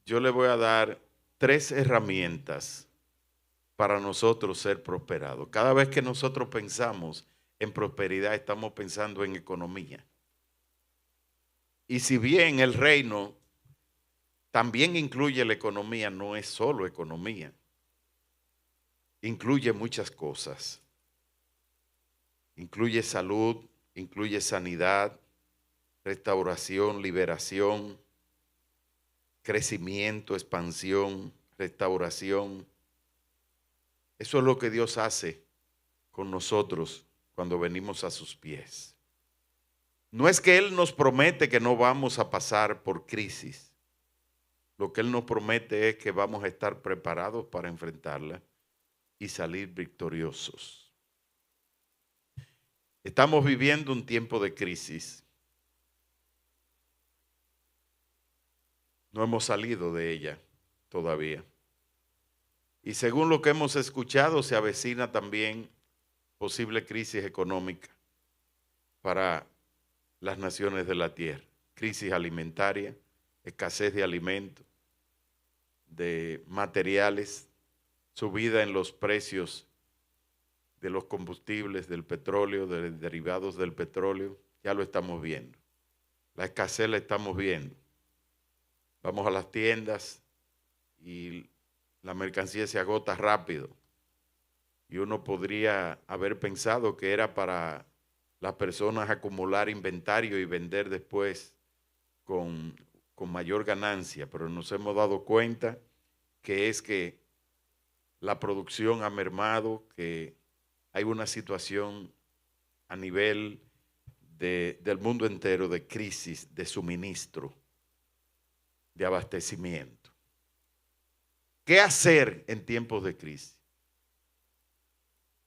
yo le voy a dar 3 herramientas para nosotros ser prosperados. Cada vez que nosotros pensamos en prosperidad, estamos pensando en economía. Y si bien el reino también incluye la economía, no es solo economía, incluye muchas cosas. Incluye salud, incluye sanidad, restauración, liberación, crecimiento, expansión, restauración. Eso es lo que Dios hace con nosotros cuando venimos a sus pies. No es que Él nos promete que no vamos a pasar por crisis. Lo que Él nos promete es que vamos a estar preparados para enfrentarla y salir victoriosos. Estamos viviendo un tiempo de crisis. No hemos salido de ella todavía. Y según lo que hemos escuchado, se avecina también posible crisis económica para las naciones de la tierra. Crisis alimentaria, escasez de alimentos, de materiales, subida en los precios de los combustibles, del petróleo, de derivados del petróleo. Ya lo estamos viendo. La escasez la estamos viendo. Vamos a las tiendas y la mercancía se agota rápido. Y uno podría haber pensado que era para las personas acumular inventario y vender después con mayor ganancia, pero nos hemos dado cuenta que es que la producción ha mermado, que hay una situación a nivel del mundo entero de crisis de suministro, de abastecimiento. ¿Qué hacer en tiempos de crisis?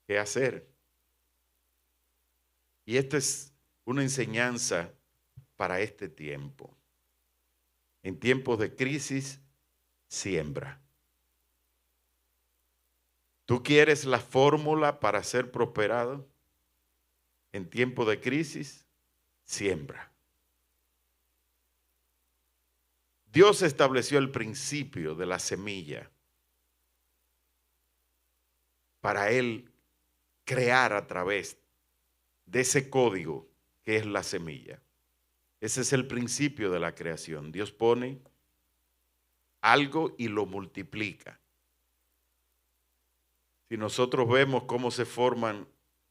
¿Qué hacer? Y esta es una enseñanza para este tiempo. En tiempos de crisis, siembra. ¿Tú quieres la fórmula para ser prosperado? En tiempos de crisis, siembra. Dios estableció el principio de la semilla para Él crear a través de ese código que es la semilla. Ese es el principio de la creación. Dios pone algo y lo multiplica. Si nosotros vemos cómo se forman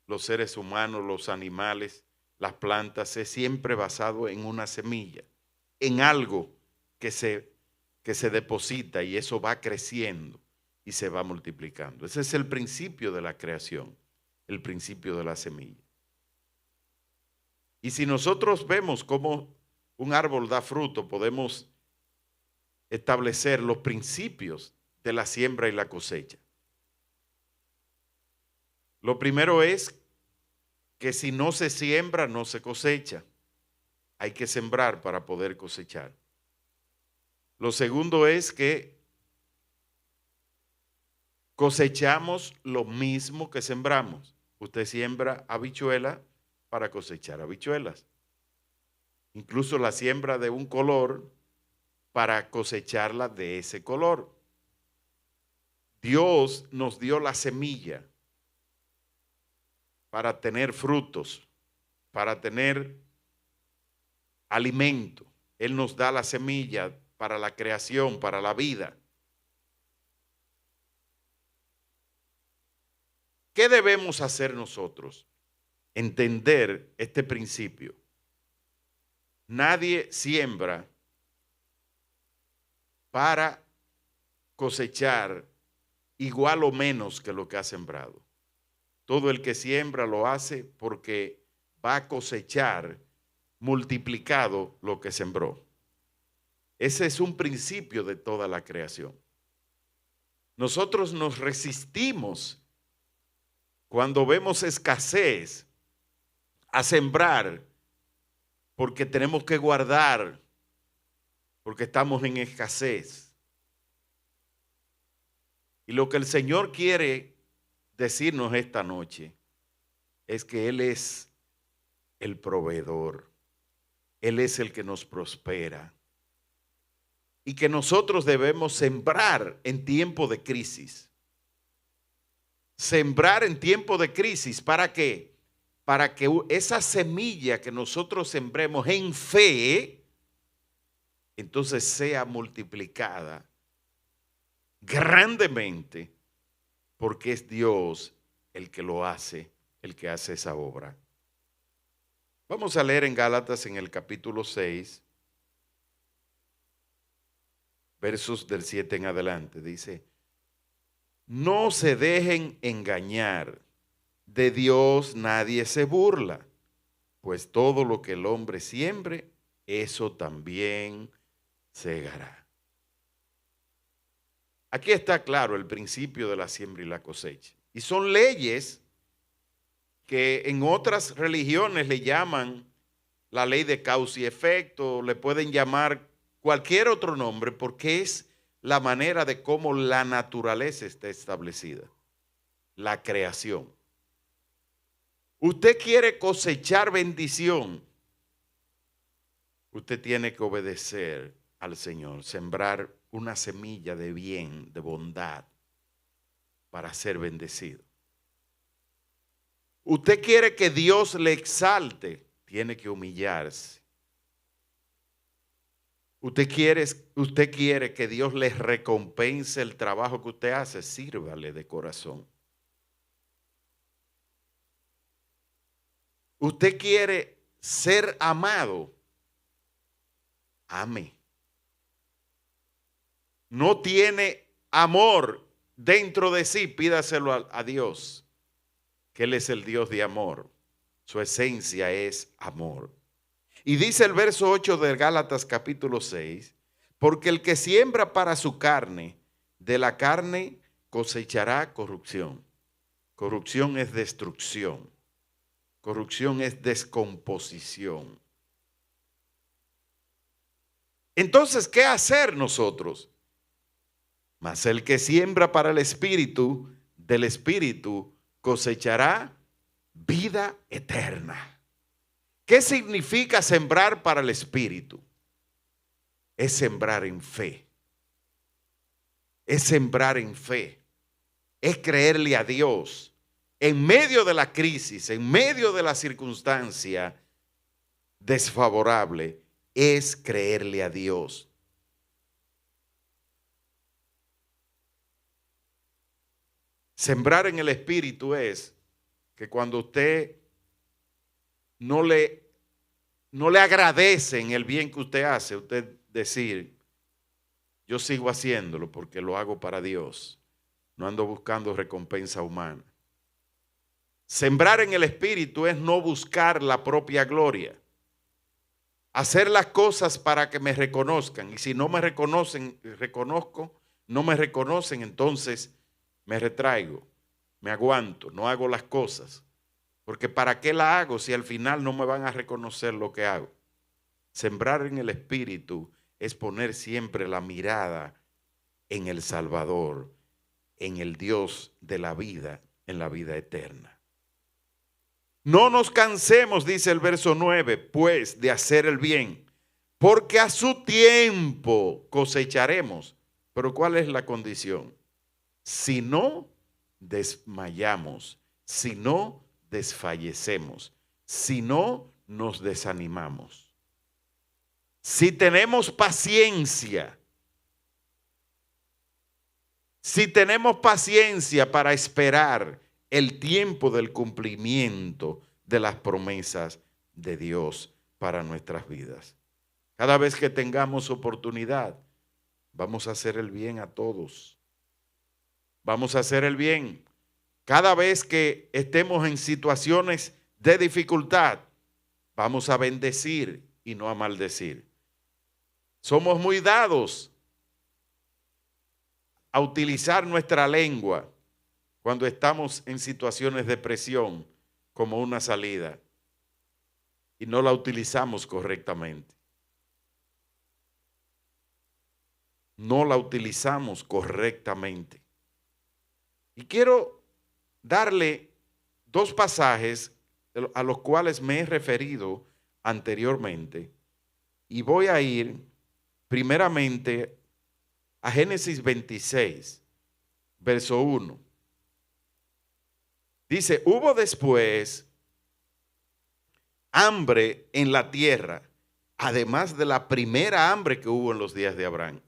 los seres humanos, los animales, las plantas, es siempre basado en una semilla, en algo que se deposita y eso va creciendo y se va multiplicando. Ese es el principio de la creación, el principio de la semilla. Y si nosotros vemos cómo un árbol da fruto, podemos establecer los principios de la siembra y la cosecha. Lo primero es que si no se siembra, no se cosecha. Hay que sembrar para poder cosechar. Lo segundo es que cosechamos lo mismo que sembramos. Usted siembra habichuela para cosechar habichuelas. Incluso la siembra de un color para cosecharla de ese color. Dios nos dio la semilla para tener frutos, para tener alimento. Él nos da la semilla para la creación, para la vida. ¿Qué debemos hacer nosotros? Entender este principio. Nadie siembra para cosechar igual o menos que lo que ha sembrado. Todo el que siembra lo hace porque va a cosechar multiplicado lo que sembró. Ese es un principio de toda la creación. Nosotros nos resistimos cuando vemos escasez a sembrar porque tenemos que guardar, porque estamos en escasez. Y lo que el Señor quiere decirnos esta noche es que Él es el proveedor. Él es el que nos prospera. y que nosotros debemos sembrar en tiempo de crisis. Sembrar en tiempo de crisis, ¿para qué? Para que esa semilla que nosotros sembremos en fe, entonces sea multiplicada grandemente, porque es Dios el que lo hace, el que hace esa obra. Vamos a leer en Gálatas en el capítulo 6, versos del 7 en adelante. Dice: no se dejen engañar, de Dios nadie se burla, pues todo lo que el hombre siembre, eso también segará. Aquí está claro el principio de la siembra y la cosecha. Y son leyes que en otras religiones le llaman la ley de causa y efecto, le pueden llamar cualquier otro nombre, porque es la manera de cómo la naturaleza está establecida, la creación. Usted quiere cosechar bendición, usted tiene que obedecer al Señor, sembrar una semilla de bien, de bondad, para ser bendecido. Usted quiere que Dios le exalte, tiene que humillarse. Usted quiere que Dios le recompense el trabajo que usted hace, sírvale de corazón. Usted quiere ser amado, ame. No tiene amor dentro de sí, pídaselo a Dios, que Él es el Dios de amor. Su esencia es amor. Y dice el verso 8 de Gálatas capítulo 6, porque el que siembra para su carne, de la carne cosechará corrupción. Corrupción es destrucción. Corrupción es descomposición. Entonces, ¿qué hacer nosotros? Mas el que siembra para el Espíritu, del Espíritu cosechará vida eterna. ¿Qué significa sembrar para el Espíritu? Es sembrar en fe. Es sembrar en fe. Es creerle a Dios. En medio de la crisis, en medio de la circunstancia desfavorable, es creerle a Dios. Sembrar en el Espíritu es que cuando usted no le agradecen el bien que usted hace, usted decir: yo sigo haciéndolo porque lo hago para Dios, no ando buscando recompensa humana. Sembrar en el Espíritu es no buscar la propia gloria, hacer las cosas para que me reconozcan, y si no me reconocen, no me reconocen, entonces me retraigo, me aguanto, no hago las cosas. Porque ¿para qué la hago si al final no me van a reconocer lo que hago? Sembrar en el Espíritu es poner siempre la mirada en el Salvador, en el Dios de la vida, en la vida eterna. No nos cansemos, dice el verso 9, pues, de hacer el bien, porque a su tiempo cosecharemos. Pero ¿cuál es la condición? Si no desmayamos, si no desfallecemos, si no nos desanimamos. Si tenemos paciencia, para esperar el tiempo del cumplimiento de las promesas de Dios para nuestras vidas. Cada vez que tengamos oportunidad, vamos a hacer el bien a todos. Vamos a hacer el bien. Cada vez que estemos en situaciones de dificultad, vamos a bendecir y no a maldecir. Somos muy dados a utilizar nuestra lengua cuando estamos en situaciones de presión como una salida y no la utilizamos correctamente. No la utilizamos correctamente. Y quiero darle dos pasajes a los cuales me he referido anteriormente, y voy a ir primeramente a Génesis 26, verso 1. Dice, hubo después hambre en la tierra, además de la primera hambre que hubo en los días de Abraham.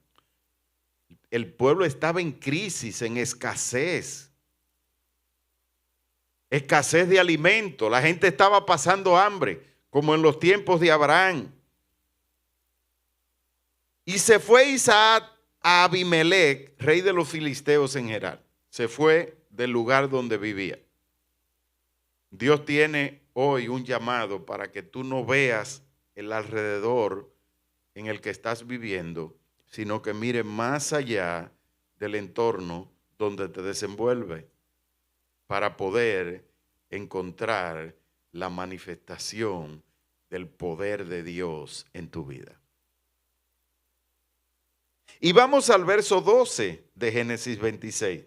El pueblo estaba en crisis, en escasez. Escasez de alimento. La gente estaba pasando hambre, como en los tiempos de Abraham. Y se fue Isaac a Abimelech, rey de los filisteos en Gerar. Se fue del lugar donde vivía. Dios tiene hoy un llamado para que tú no veas el alrededor en el que estás viviendo, sino que mires más allá del entorno donde te desenvuelve para poder encontrar la manifestación del poder de Dios en tu vida. Y vamos al verso 12 de Génesis 26.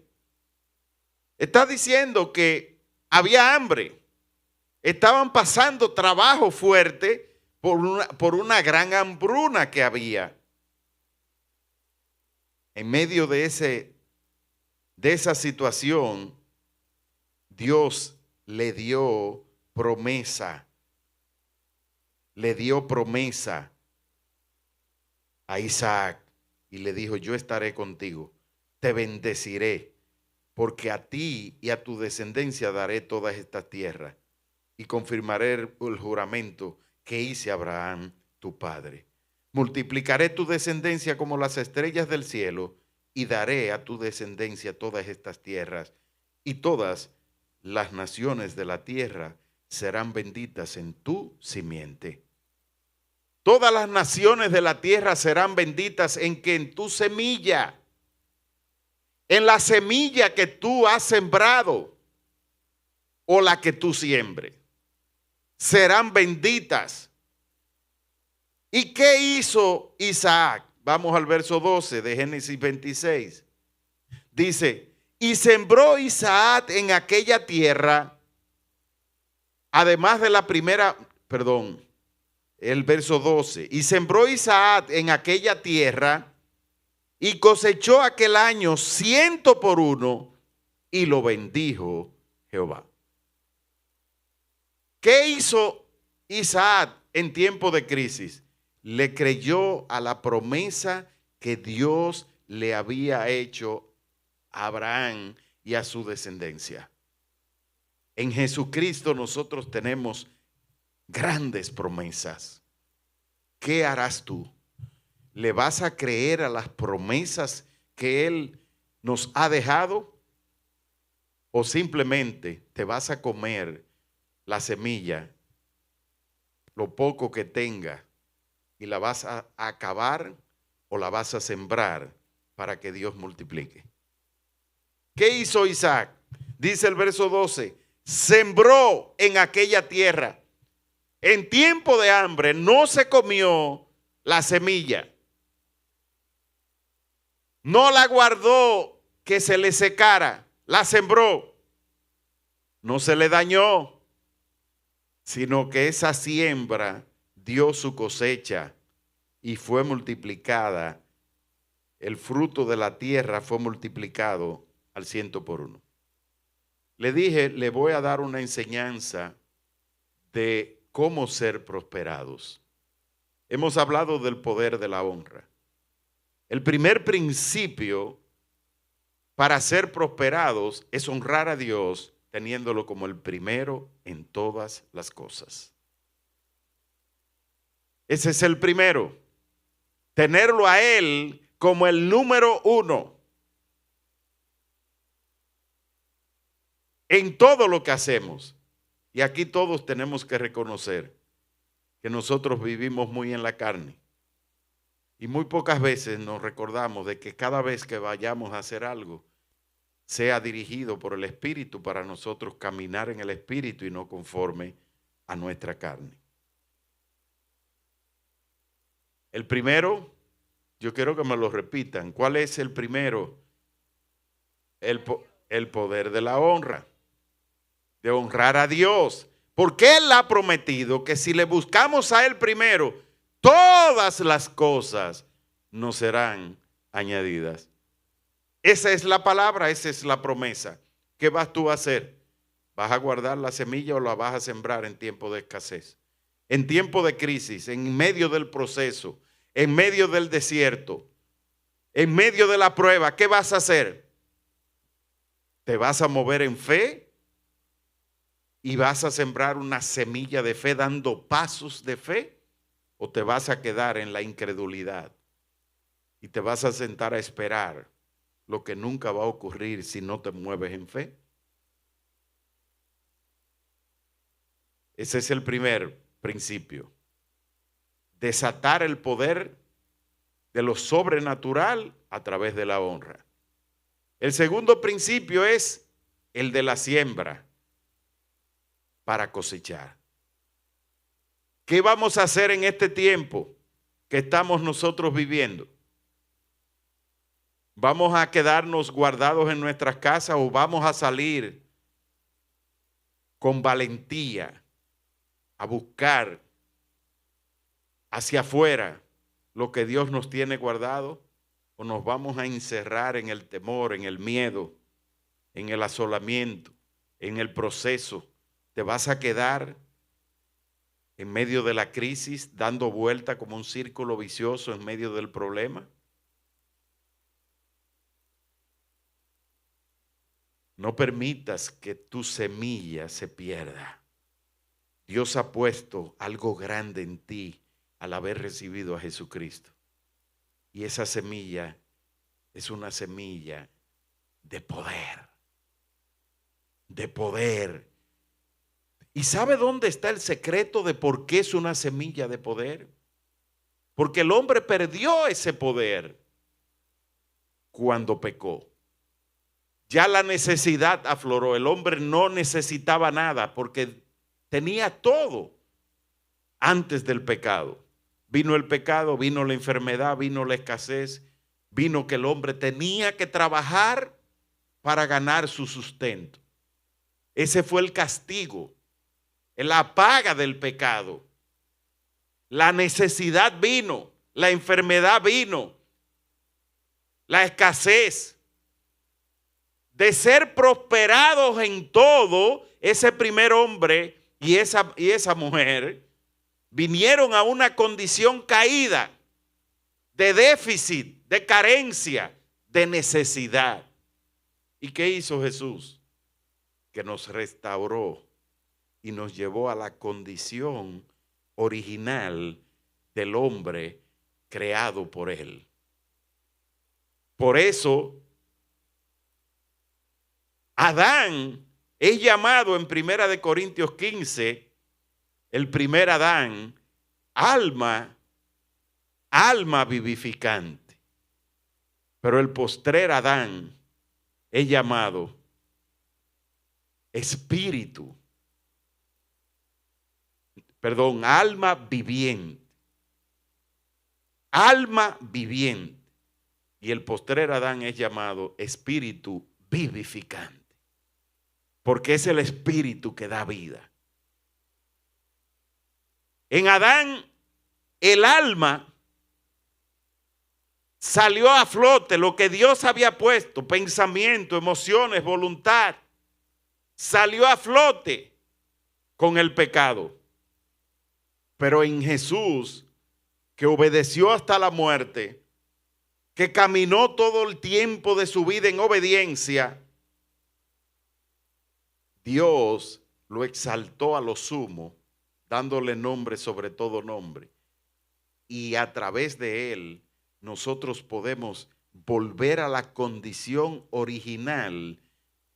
Está diciendo que había hambre. Estaban pasando trabajo fuerte por una gran hambruna que había. En medio de esa situación, Dios le dio promesa. Le dio promesa a Isaac y le dijo, yo estaré contigo, te bendeciré, porque a ti y a tu descendencia daré todas estas tierras y confirmaré el juramento que hice a Abraham, tu padre. Multiplicaré tu descendencia como las estrellas del cielo y daré a tu descendencia todas estas tierras, y todas las naciones de la tierra serán benditas en tu simiente. Todas las naciones de la tierra serán benditas en tu semilla, en la semilla que tú has sembrado o la que tú siembres, serán benditas. ¿Y qué hizo Isaac? Vamos al verso 12 de Génesis 26. Dice, y sembró Isaac en aquella tierra, además de la primera, el verso 12, y sembró Isaac en aquella tierra y cosechó aquel año 100 por 1 y lo bendijo Jehová. ¿Qué hizo Isaac en tiempo de crisis? Le creyó a la promesa que Dios le había hecho a Abraham y a su descendencia. En Jesucristo nosotros tenemos grandes promesas. ¿Qué harás tú? ¿Le vas a creer a las promesas que Él nos ha dejado? ¿O simplemente te vas a comer la semilla, lo poco que tenga, y la vas a acabar o la vas a sembrar para que Dios multiplique? ¿Qué hizo Isaac? Dice el verso 12, sembró en aquella tierra. En tiempo de hambre no se comió la semilla. No la guardó que se le secara, la sembró. No se le dañó, sino que esa siembra dio su cosecha y fue multiplicada. El fruto de la tierra fue multiplicado al 100 por 1. Le dije, le voy a dar una enseñanza de cómo ser prosperados. Hemos hablado del poder de la honra. El primer principio para ser prosperados es honrar a Dios teniéndolo como el primero en todas las cosas. Ese es el primero. Tenerlo a Él como el número uno en todo lo que hacemos. Y aquí todos tenemos que reconocer que nosotros vivimos muy en la carne. Y muy pocas veces nos recordamos de que cada vez que vayamos a hacer algo, sea dirigido por el Espíritu para nosotros caminar en el Espíritu y no conforme a nuestra carne. El primero, yo quiero que me lo repitan. ¿Cuál es el primero? El poder de la honra, de honrar a Dios. Porque Él ha prometido que si le buscamos a Él primero, todas las cosas nos serán añadidas. Esa es la palabra, esa es la promesa. ¿Qué vas tú a hacer? ¿Vas a guardar la semilla o la vas a sembrar en tiempo de escasez? En tiempo de crisis, en medio del proceso, en medio del desierto, en medio de la prueba, ¿qué vas a hacer? ¿Te vas a mover en fe y vas a sembrar una semilla de fe dando pasos de fe? ¿O te vas a quedar en la incredulidad y te vas a sentar a esperar lo que nunca va a ocurrir si no te mueves en fe? Ese es el primer principio. Desatar el poder de lo sobrenatural a través de la honra. El segundo principio es el de la siembra para cosechar. ¿Qué vamos a hacer en este tiempo que estamos nosotros viviendo? ¿Vamos a quedarnos guardados en nuestras casas o vamos a salir con valentía a buscar hacia afuera lo que Dios nos tiene guardado? ¿O nos vamos a encerrar en el temor, en el miedo, en el asolamiento, en el proceso? ¿Te vas a quedar en medio de la crisis dando vuelta como un círculo vicioso en medio del problema? No permitas que tu semilla se pierda. Dios ha puesto algo grande en ti al haber recibido a Jesucristo. Y esa semilla es una semilla de poder. De poder. ¿Y sabe dónde está el secreto de por qué es una semilla de poder? Porque el hombre perdió ese poder cuando pecó. Ya la necesidad afloró. El hombre no necesitaba nada porque tenía todo antes del pecado. Vino el pecado, vino la enfermedad, vino la escasez, vino que el hombre tenía que trabajar para ganar su sustento. Ese fue el castigo, la paga del pecado. La necesidad vino, la enfermedad vino, la escasez. De ser prosperados en todo, ese primer hombre y esa mujer vinieron a una condición caída, de déficit, de carencia, de necesidad. ¿Y qué hizo Jesús? Que nos restauró y nos llevó a la condición original del hombre creado por él. Por eso, Adán es llamado en 1 Corintios 15, el primer Adán, alma vivificante. Pero el postrer Adán es llamado alma viviente. Alma viviente. Y el postrer Adán es llamado espíritu vivificante. Porque es el espíritu que da vida. En Adán, el alma salió a flote, lo que Dios había puesto, pensamiento, emociones, voluntad, salió a flote con el pecado. Pero en Jesús, que obedeció hasta la muerte, que caminó todo el tiempo de su vida en obediencia, Dios lo exaltó a lo sumo, dándole nombre sobre todo nombre. Y a través de él, nosotros podemos volver a la condición original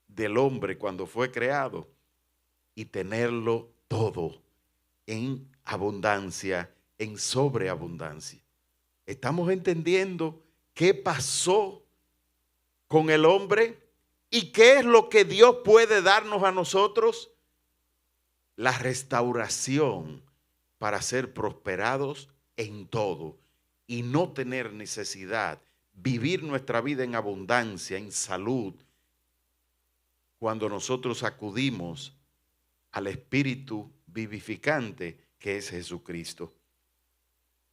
del hombre cuando fue creado y tenerlo todo en abundancia, en sobreabundancia. ¿Estamos entendiendo qué pasó con el hombre? ¿Y qué es lo que Dios puede darnos a nosotros? La restauración para ser prosperados en todo y no tener necesidad, vivir nuestra vida en abundancia, en salud, cuando nosotros acudimos al Espíritu vivificante que es Jesucristo.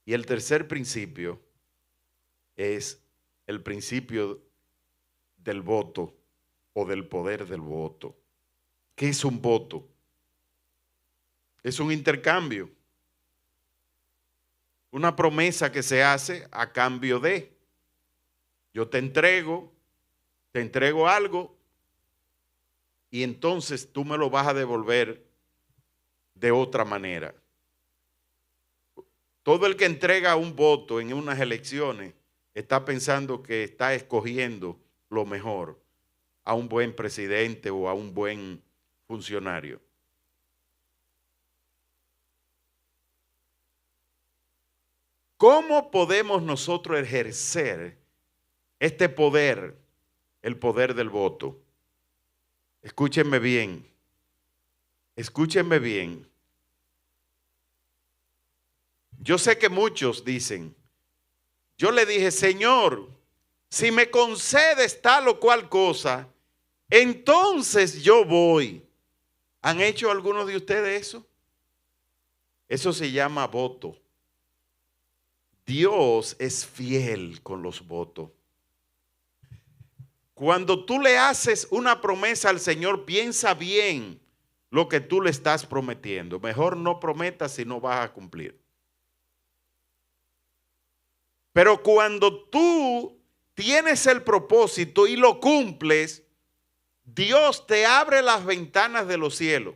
Y el tercer principio es el principio del voto o del poder del voto. ¿Qué es un voto? Es un intercambio, una promesa que se hace a cambio de. Yo te entrego algo y entonces tú me lo vas a devolver de otra manera. Todo el que entrega un voto en unas elecciones está pensando que está escogiendo lo mejor a un buen presidente o a un buen funcionario. ¿Cómo podemos nosotros ejercer este poder, el poder del voto? Escúchenme bien, escúchenme bien. Yo sé que muchos dicen, yo le dije, Señor, si me concedes tal o cual cosa, entonces yo voy. ¿Han hecho algunos de ustedes eso? Eso se llama voto. Dios es fiel con los votos. Cuando tú le haces una promesa al Señor, piensa bien lo que tú le estás prometiendo. Mejor no prometas si no vas a cumplir. Pero cuando tú tienes el propósito y lo cumples, Dios te abre las ventanas de los cielos.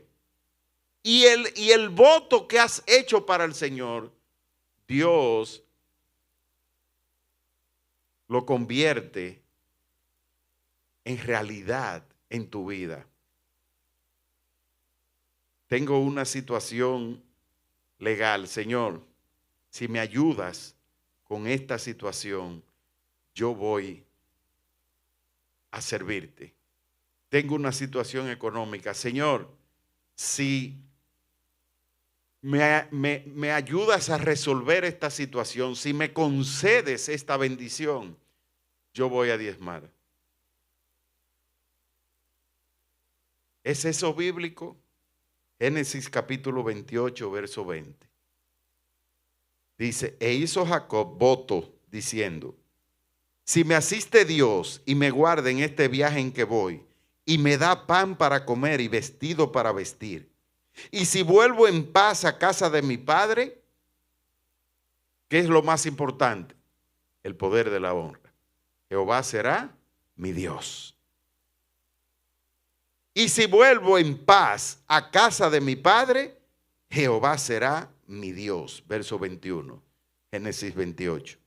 Y el voto que has hecho para el Señor, Dios lo convierte en realidad en tu vida. Tengo una situación legal, Señor, si me ayudas con esta situación, yo voy a servirte. Tengo una situación económica, Señor, si me ayudas a resolver esta situación, si me concedes esta bendición, yo voy a diezmar. ¿Es eso bíblico? Génesis capítulo 28, verso 20. Dice, e hizo Jacob voto diciendo, si me asiste Dios y me guarda en este viaje en que voy, y me da pan para comer y vestido para vestir, y si vuelvo en paz a casa de mi padre, ¿qué es lo más importante? El poder de la honra. Jehová será mi Dios. Y si vuelvo en paz a casa de mi padre, Jehová será mi Dios. Verso 21, Génesis 28.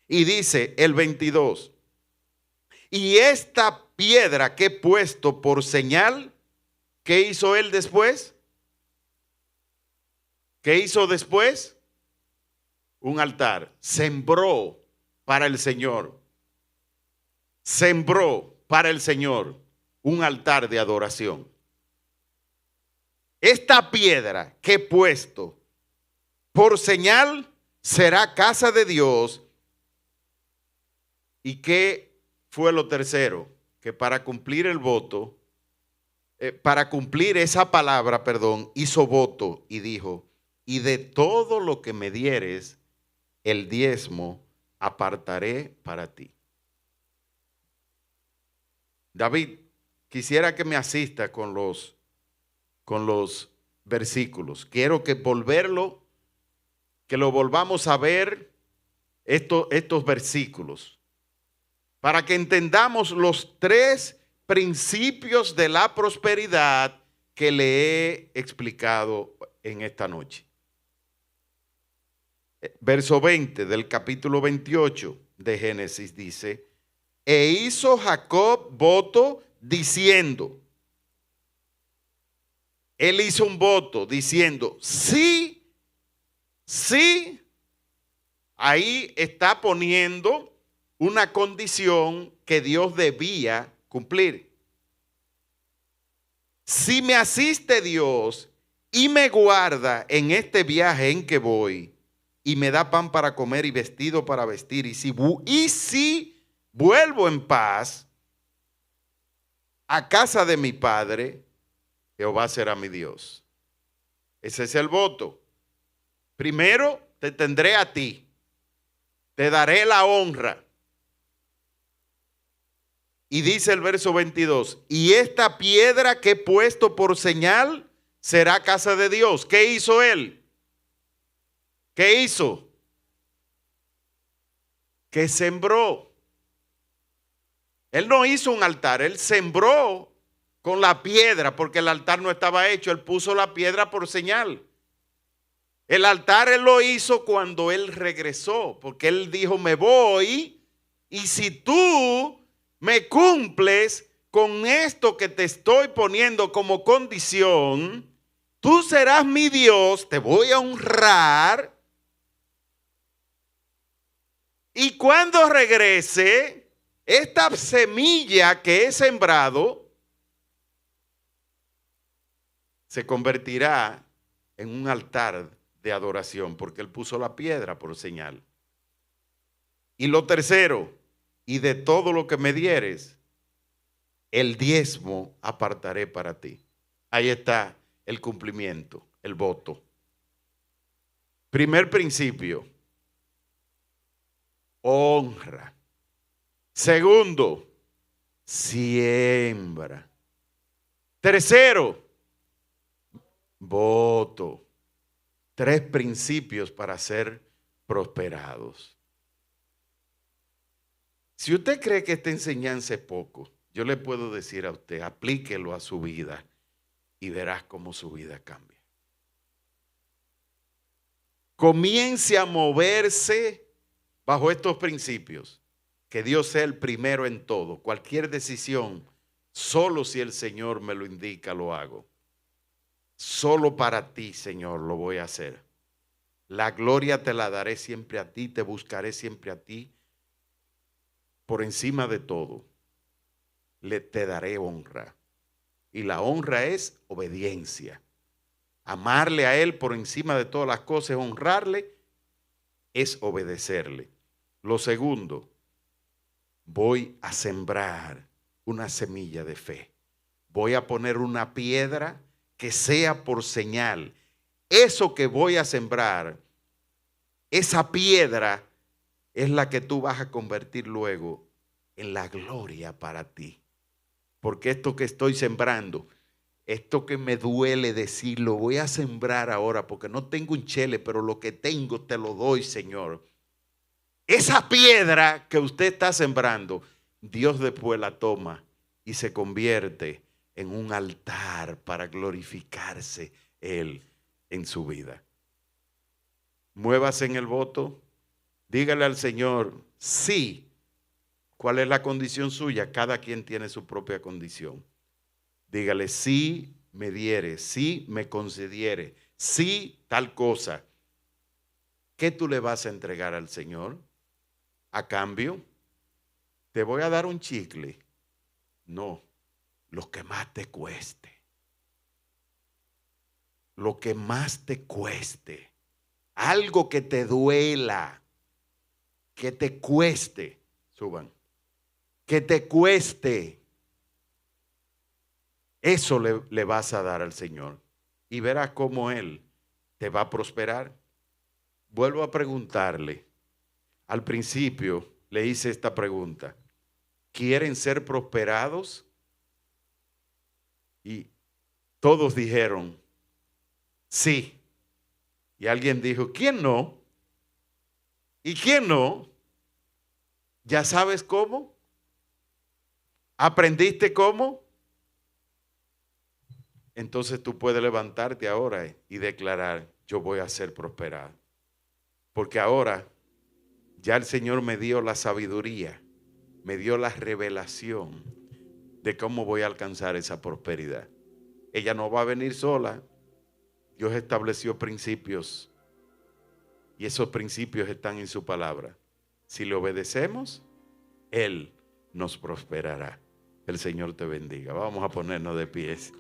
Y dice el 22, y esta piedra que he puesto por señal, ¿qué hizo él después? ¿Qué hizo después? Un altar. Sembró para el Señor. Sembró para el Señor un altar de adoración. Esta piedra que he puesto por señal será casa de Dios. ¿Y qué fue lo tercero? Que para cumplir el voto, para cumplir esa palabra, hizo voto y dijo, y de todo lo que me dieres, el diezmo apartaré para ti. David, quisiera que me asista con los versículos. Quiero que lo volvamos a ver estos versículos, para que entendamos los tres principios de la prosperidad que le he explicado en esta noche. Verso 20 del capítulo 28 de Génesis dice, e hizo Jacob voto diciendo, él hizo un voto diciendo, sí, ahí está poniendo una condición que Dios debía cumplir. Si me asiste Dios y me guarda en este viaje en que voy, y me da pan para comer y vestido para vestir, y si vuelvo en paz a casa de mi padre, Jehová será mi Dios. Ese es el voto. Primero te tendré a ti, te daré la honra, Y dice el verso 22, y esta piedra que he puesto por señal será casa de Dios. ¿Qué hizo él? ¿Qué hizo? Que sembró. Él no hizo un altar, él sembró con la piedra, porque el altar no estaba hecho, él puso la piedra por señal. El altar él lo hizo cuando él regresó, porque él dijo, me voy, y si tú me cumples con esto que te estoy poniendo como condición, tú serás mi Dios, te voy a honrar, y cuando regrese, esta semilla que he sembrado se convertirá en un altar de adoración, porque él puso la piedra por señal. Y lo tercero, y de todo lo que me dieres, el diezmo apartaré para ti. Ahí está el cumplimiento, el voto. Primer principio, honra. Segundo, siembra. Tercero, voto. 3 principios para ser prosperados. Si usted cree que esta enseñanza es poco, yo le puedo decir a usted, aplíquelo a su vida y verás cómo su vida cambia. Comience a moverse bajo estos principios. Que Dios sea el primero en todo. Cualquier decisión, solo si el Señor me lo indica, lo hago. Solo para ti, Señor, lo voy a hacer. La gloria te la daré siempre a ti, te buscaré siempre a ti. Por encima de todo, te daré honra. Y la honra es obediencia. Amarle a Él por encima de todas las cosas, honrarle, es obedecerle. Lo segundo, voy a sembrar una semilla de fe. Voy a poner una piedra que sea por señal. Eso que voy a sembrar, esa piedra es la que tú vas a convertir luego en la gloria para ti. Porque esto que estoy sembrando, esto que me duele decir, lo voy a sembrar ahora porque no tengo un chele, pero lo que tengo te lo doy, Señor. Esa piedra que usted está sembrando, Dios después la toma y se convierte en un altar para glorificarse Él en su vida. Muévase en el voto, dígale al Señor, sí. ¿Cuál es la condición suya? Cada quien tiene su propia condición. Dígale, sí me diere, sí me concediere, sí tal cosa. ¿Qué tú le vas a entregar al Señor? A cambio, te voy a dar un chicle. No, lo que más te cueste. Lo que más te cueste. Algo que te duela, que te cueste. Suban. Que te cueste. Eso le vas a dar al Señor. Y verás cómo Él te va a prosperar. Vuelvo a preguntarle. Al principio le hice esta pregunta. ¿Quieren ser prosperados? Y todos dijeron, sí. Y alguien dijo, ¿quién no? ¿Y quién no? ¿Ya sabes cómo? ¿Aprendiste cómo? Entonces tú puedes levantarte ahora y declarar, yo voy a ser prosperado. Porque ahora ya el Señor me dio la sabiduría, me dio la revelación de cómo voy a alcanzar esa prosperidad. Ella no va a venir sola. Dios estableció principios y esos principios están en su palabra. Si le obedecemos, Él nos prosperará. El Señor te bendiga. Vamos a ponernos de pies.